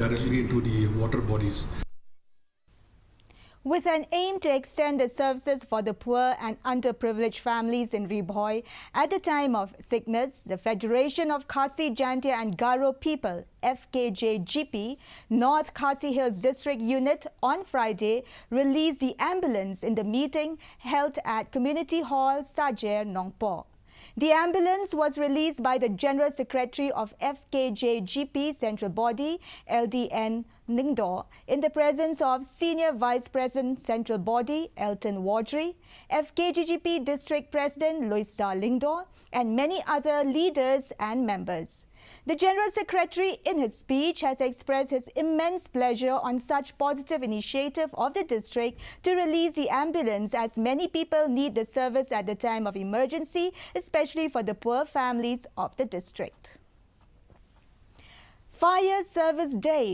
directly into the water bodies. With an aim to extend the services for the poor and underprivileged families in Bhoi at the time of sickness, the Federation of Khasi, Jantia and Garo People, Fkjgp, North Khasi Hills District Unit on Friday released the ambulance in the meeting held at Community Hall, Sajer, Nongpo. The ambulance was released by the General Secretary of Fkjgp Central Body, LDN Ningdo, in the presence of Senior Vice President Central Body, Elton Wadri, Fkjgp District President Loista Lingdo, and many other leaders and members. The General Secretary, in his speech, has expressed his immense pleasure on such positive initiative of the district to release the ambulance, as many people need the service at the time of emergency, especially for the poor families of the district. Fire Service Day